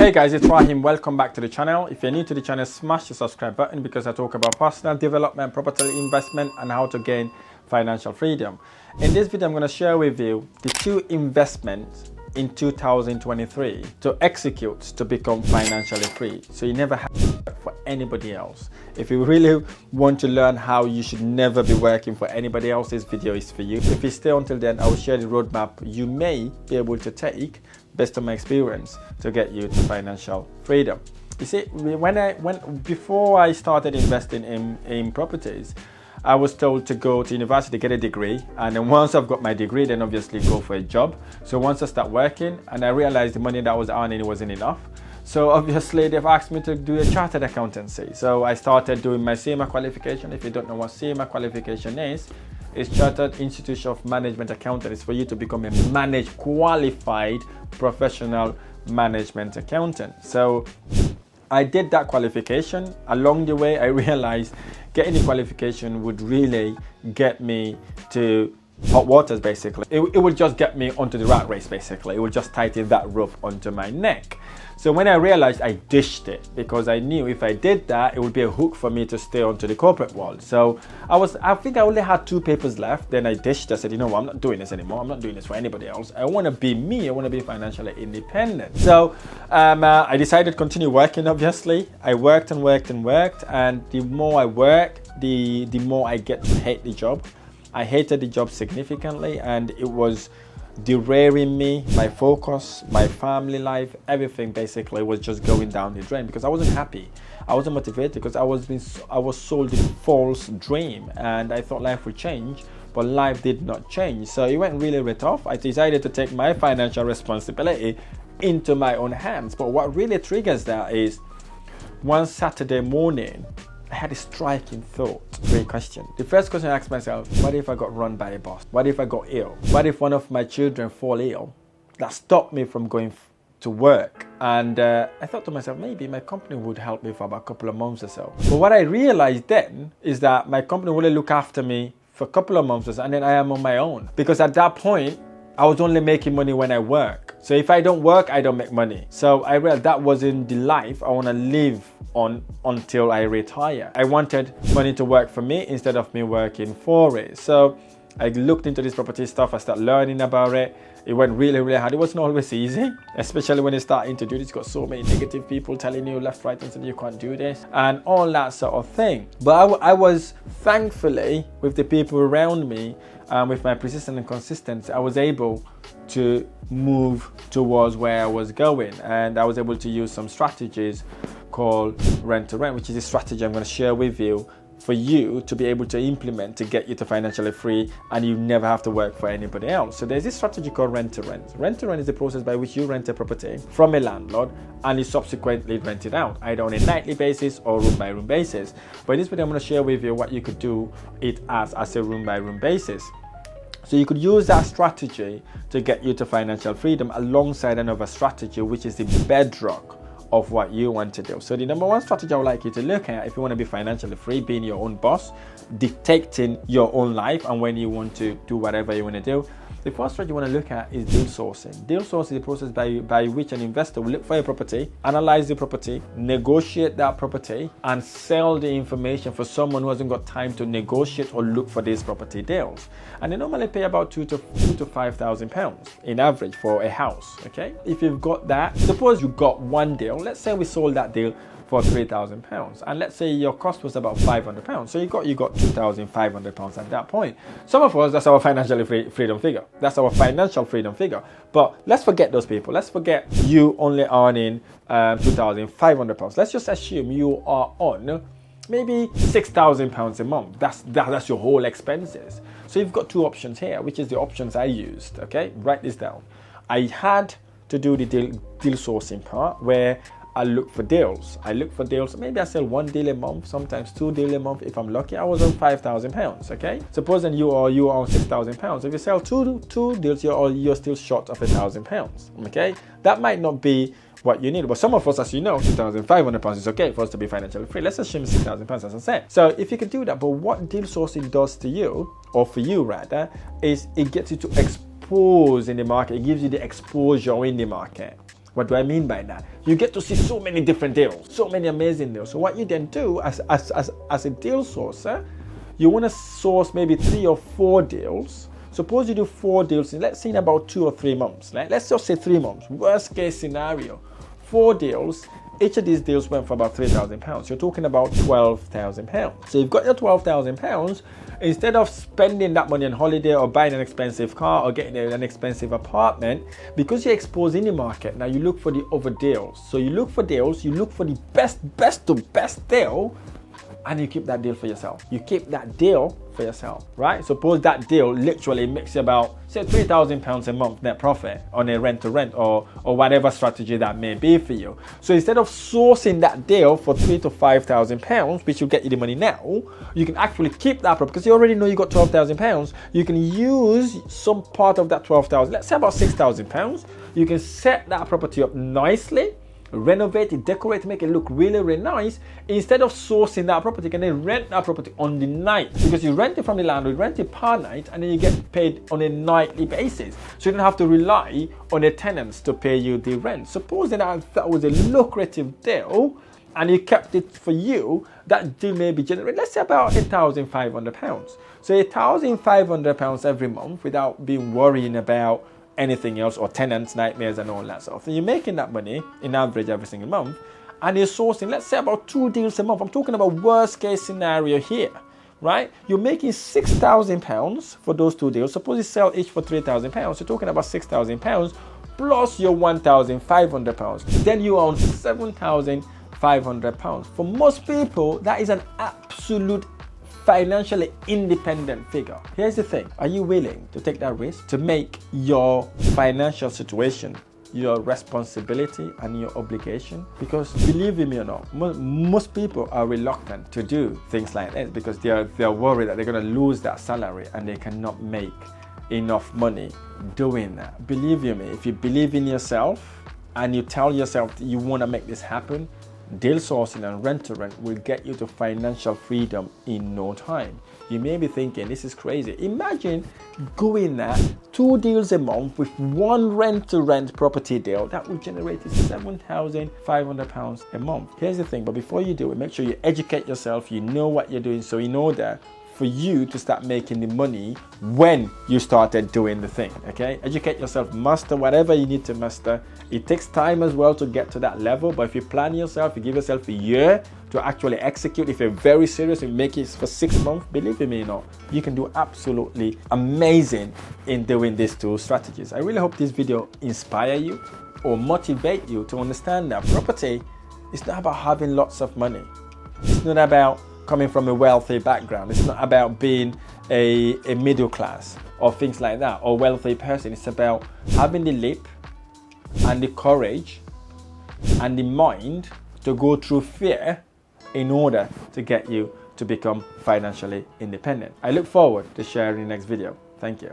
Hey guys, it's Rahim. Welcome back to the channel. If you're new to the channel, smash the subscribe button because I talk about personal development, property investment, and how to gain financial freedom. In this video, I'm going to share with you the 2 investments in 2023 to execute to become financially free. So you never have to work for anybody else. If you really want to learn how you should never be working for anybody else, this video is for you. If you stay until then, I will share the roadmap you may be able to take based on my experience to get you to financial freedom. You see, before I started investing in properties, I was told to go to university to get a degree, and then once I've got my degree, then obviously go for a job. So once I start working, and I realized the money that I was earning wasn't enough, so obviously they've asked me to do a chartered accountancy. So I started doing my CMA qualification. If you don't know what CMA qualification is, it's Chartered Institution of Management Accountant. It's for you to become a qualified professional management accountant. So I did that qualification. Along the way, I realized getting the qualification would really get me to hot waters, basically. It would just get me onto the rat race, basically. It would just tighten that rope onto my neck. So when I realized, I dished it because I knew if I did that, it would be a hook for me to stay onto the corporate world. So I think I only had 2 papers left. Then I dished. I said, you know what, I'm not doing this anymore. I'm not doing this for anybody else. I want to be me. I want to be financially independent. So I decided to continue working, obviously. I worked and worked and worked. And the more I work, the more I get to hate the job. I hated the job significantly, and it was derailing me, my focus, my family life, everything basically was just going down the drain because I wasn't happy. I wasn't motivated because I was sold a false dream, and I thought life would change, but life did not change. So it went really tough. I decided to take my financial responsibility into my own hands. But what really triggers that is one Saturday morning, I had a striking thought. Great question. The first question I asked myself, what if I got run by a boss? What if I got ill? What if one of my children fall ill? That stopped me from going to work. And I thought to myself, maybe my company would help me for about a couple of months or so. But what I realized then is that my company would look after me for a couple of months or so, and then I am on my own. Because at that point, I was only making money when I work. So if I don't work, I don't make money. So I realized that wasn't the life I want to live on until I retire. I wanted money to work for me instead of me working for it. So I looked into this property stuff. I started learning about it. It went really hard. It wasn't always easy, especially when you start to do this. It's got so many negative people telling you left, right, and center you can't do this and all that sort of thing. But I was thankfully with the people around me, with my persistence and consistency, I was able to move towards where I was going, and I was able to use some strategies called rent to rent, which is a strategy I'm going to share with you for you to be able to implement to get you to financially free, and you never have to work for anybody else. So there's this strategy called rent to rent. Rent to rent is the process by which you rent a property from a landlord and you subsequently rent it out, either on a nightly basis or room by room basis. But in this video, I'm going to share with you what you could do it as a room by room basis. So you could use that strategy to get you to financial freedom alongside another strategy, which is the bedrock of what you want to do. So the number 1 strategy I would like you to look at if you want to be financially free, being your own boss, dictating your own life and when you want to do whatever you want to do. The first strategy you want to look at is deal sourcing. Deal sourcing is the process by which an investor will look for a property, analyze the property, negotiate that property, and sell the information for someone who hasn't got time to negotiate or look for these property deals. And they normally pay about £2,000 to £5,000 in average for a house. Okay, if you've got that, suppose you got one deal. Let's say we sold that deal for £3,000, and let's say your cost was about £500. So you got £2,500 at that point. Some of us, that's our financial freedom figure. That's our financial freedom figure. But let's forget those people. Let's forget you only earning £2,500. Let's just assume you are on maybe £6,000 a month. That's your whole expenses. So you've got 2 options here, which is the options I used. Okay, write this down. I had to do the deal sourcing part where I look for deals. Maybe I sell 1 deal a month, sometimes 2 deals a month. If I'm lucky, I was on £5,000. Okay. Supposing you are on £6,000. If you sell two deals, you're still short of £1,000. Okay. That might not be what you need, but some of us, as you know, £2,500 is okay for us to be financially free. Let's assume £6,000, as I said. So if you can do that, but what deal sourcing does to you, or for you rather, is it gets you to expose in the market. It gives you the exposure in the market. What do I mean by that? You get to see so many different deals, so many amazing deals. So what you then do as a deal sourcer, you want to source maybe 3 or 4 deals. Suppose you do 4 deals in, let's say, in about 2 or 3 months. Right? Let's just say 3 months. Worst case scenario, 4 deals. Each of these deals went for about £3,000. You're talking about £12,000. So you've got your £12,000. Instead of spending that money on holiday or buying an expensive car or getting an expensive apartment, because you're exposed in the market, now you look for the other deals. So you look for deals, you look for the best to best deal, and you keep that deal for yourself. You keep that deal for yourself, right? Suppose that deal literally makes you about, say, £3,000 a month net profit on a rent-to-rent or whatever strategy that may be for you. So instead of sourcing that deal for £3,000 to £5,000, which will get you the money now, you can actually keep that property because you already know you got £12,000. You can use some part of that £12,000, let's say about £6,000. You can set that property up nicely, renovate it, decorate it, make it look really, really nice. Instead of sourcing that property, you can then rent that property on the night, because you rent it from the landlord, rent it per night, and then you get paid on a nightly basis. So you don't have to rely on the tenants to pay you the rent. Suppose that was a lucrative deal and you kept it for you, that deal may be generating, let's say, about £1,500. So £1,500 every month without being worrying about anything else or tenants, nightmares and all that stuff. So you're making that money in average every single month, and you're sourcing, let's say, about 2 deals a month. I'm talking about worst case scenario here, right? You're making £6,000 for those 2 deals. Suppose you sell each for £3,000. You're talking about £6,000 plus your £1,500. Then you own £7,500. For most people, that is an absolute financially independent figure. Here's the thing. Are you willing to take that risk to make your financial situation your responsibility and your obligation? Because believe me or not, most people are reluctant to do things like this because they're worried that they're going to lose that salary and they cannot make enough money doing that. Believe me, if you believe in yourself and you tell yourself that you want to make this happen, deal sourcing and rent-to-rent will get you to financial freedom in no time. You may be thinking, this is crazy. Imagine going there, 2 deals a month with 1 rent-to-rent property deal. That will generate £7,500 a month. Here's the thing, but before you do it, make sure you educate yourself, you know what you're doing, so you know that for you to start making the money when you started doing the thing, okay? Educate yourself, master whatever you need to master. It takes time as well to get to that level, but if you plan yourself, you give yourself a year to actually execute. If you're very serious and make it for 6 months, believe me, you can do absolutely amazing in doing these 2 strategies. I really hope this video inspire you or motivate you to understand that property is not about having lots of money. It's not about coming from a wealthy background. It's not about being a middle class or things like that, or wealthy person. It's about having the leap and the courage and the mind to go through fear in order to get you to become financially independent. I look forward to sharing the next video. Thank you.